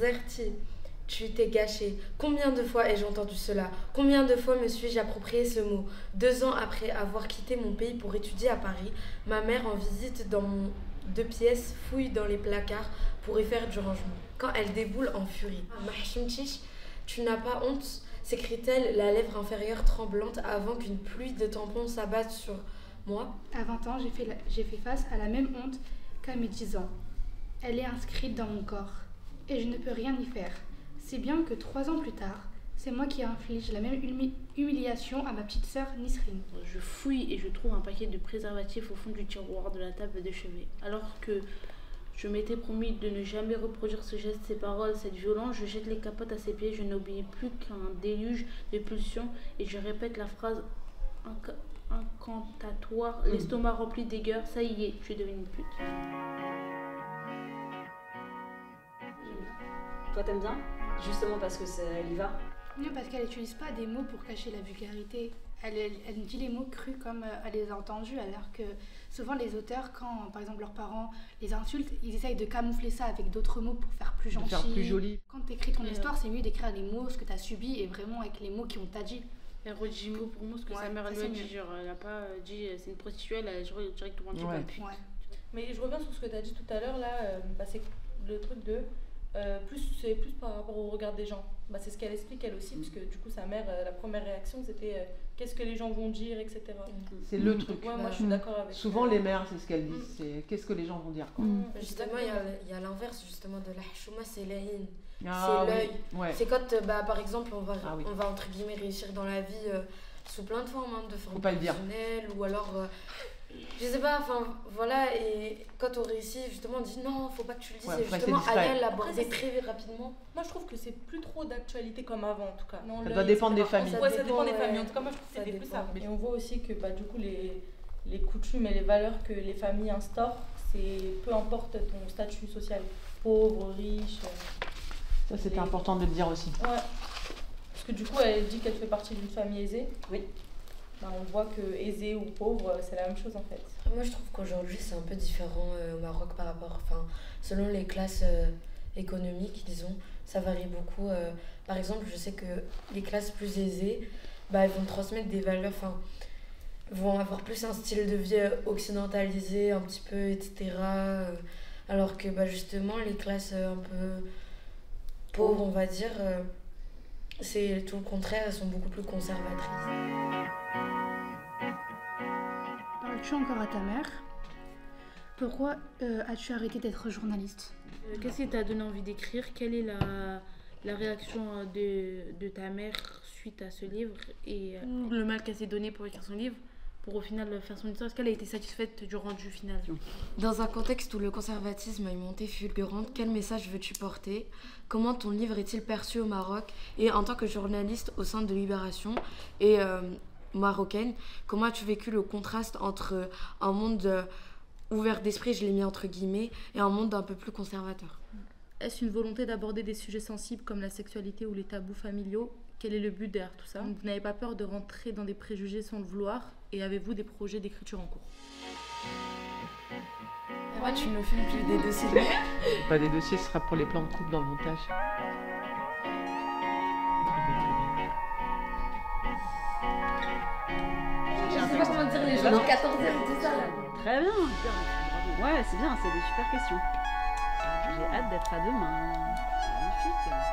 Zerti, tu t'es gâché. Combien de fois ai-je entendu cela? Combien de fois me suis-je approprié ce mot? 2 ans après avoir quitté mon pays pour étudier à Paris, ma mère en visite dans mon 2 pièces fouille dans les placards pour y faire du rangement. Quand elle déboule en furie. Mahchimtich, tu n'as pas honte? S'écrie-t-elle, la lèvre inférieure tremblante avant qu'une pluie de tampons s'abatte sur moi. À 20 ans, j'ai fait face à la même honte qu'à mes 10 ans. Elle est inscrite dans mon corps et je ne peux rien y faire. Si bien que 3 ans plus tard, c'est moi qui inflige la même humiliation à ma petite sœur Nisrine. Je fouille et je trouve un paquet de préservatifs au fond du tiroir de la table de chevet. Alors que je m'étais promis de ne jamais reproduire ce geste, ces paroles, cette violence, je jette les capotes à ses pieds, je n'obéis plus qu'à un déluge de pulsions et je répète la phrase incantatoire, l'estomac rempli d'aigueur, ça y est, je suis devenue une pute. Toi t'aimes bien? Justement parce que elle y va? Non, parce qu'elle n'utilise pas des mots pour cacher la vulgarité. Elle dit les mots crus comme elle les a entendus, alors que souvent les auteurs, quand par exemple leurs parents les insultent, ils essayent de camoufler ça avec d'autres mots pour faire plus gentil. Faire plus joli. Quand tu écris ton histoire, c'est mieux d'écrire les mots, ce que tu as subi, et vraiment avec les mots qui ont t'a dit. Elle redit mot pour mot ce que sa mère lui a dit. Genre, elle n'a pas dit c'est une prostituée, elle a directement dit pute. Ouais. Mais je reviens sur ce que tu as dit tout à l'heure, là, c'est le truc de. C'est plus par rapport au regard des gens. C'est ce qu'elle explique elle aussi, puisque du coup sa mère, la première réaction c'était qu'est-ce que les gens vont dire, etc. C'est le truc. Ouais, moi je suis d'accord avec souvent les mères, c'est ce qu'elles disent, c'est qu'est-ce que les gens vont dire. Quoi. Justement, il y a l'inverse justement de la hchouma, c'est l'aïn. Ah, c'est l'œil. Oui. Ouais. C'est quand, par exemple, on va entre guillemets réussir dans la vie sous plein de formes, de formes professionnelles, ou alors, je sais pas, enfin voilà, et quand on réussit, justement, on dit non, faut pas que tu le dises, et justement, elle l'aborder très rapidement. Moi je trouve que c'est plus trop d'actualité comme avant en tout cas. Non, ça doit dépendre des familles. Ouais, ça dépend des familles, en tout cas moi je trouve que c'était plus ça. Et on voit aussi que du coup les coutumes et les valeurs que les familles instaurent, c'est peu importe ton statut social, pauvre, riche. Ça c'était important de le dire aussi. Ouais. Parce que du coup elle dit qu'elle fait partie d'une famille aisée. Oui. On voit que aisé ou pauvre, c'est la même chose en fait. Moi je trouve qu'aujourd'hui c'est un peu différent au Maroc par rapport, selon les classes économiques, disons, ça varie beaucoup. Par exemple, je sais que les classes plus aisées, elles vont transmettre des valeurs, vont avoir plus un style de vie occidentalisé un petit peu, etc. Alors que justement les classes un peu pauvres, on va dire, c'est tout le contraire, elles sont beaucoup plus conservatrices. Parles-tu encore à ta mère? Pourquoi as-tu arrêté d'être journaliste? Qu'est-ce qui t'a donné envie d'écrire? Quelle est la réaction de ta mère suite à ce livre et le mal qu'elle s'est donné pour écrire son livre, pour au final faire son histoire? Est-ce qu'elle a été satisfaite du rendu final? Dans un contexte où le conservatisme a une montée fulgurante, quel message veux-tu porter? Comment ton livre est-il perçu au Maroc? Et en tant que journaliste au sein de Libération et marocaine, comment as-tu vécu le contraste entre un monde ouvert d'esprit, je l'ai mis entre guillemets, et un monde un peu plus conservateur? Est-ce une volonté d'aborder des sujets sensibles comme la sexualité ou les tabous familiaux? Quel est le but derrière tout ça? Vous n'avez pas peur de rentrer dans des préjugés sans le vouloir? Et avez-vous des projets d'écriture en cours? Moi, tu me filmes plus des dossiers. Pas des dossiers, ce sera pour les plans de coupe dans le montage. Je sais pas comment dire les gens de 14 ans, tout ça. Très bien. Ouais, c'est bien, c'est des super questions. J'ai hâte d'être à demain. Magnifique.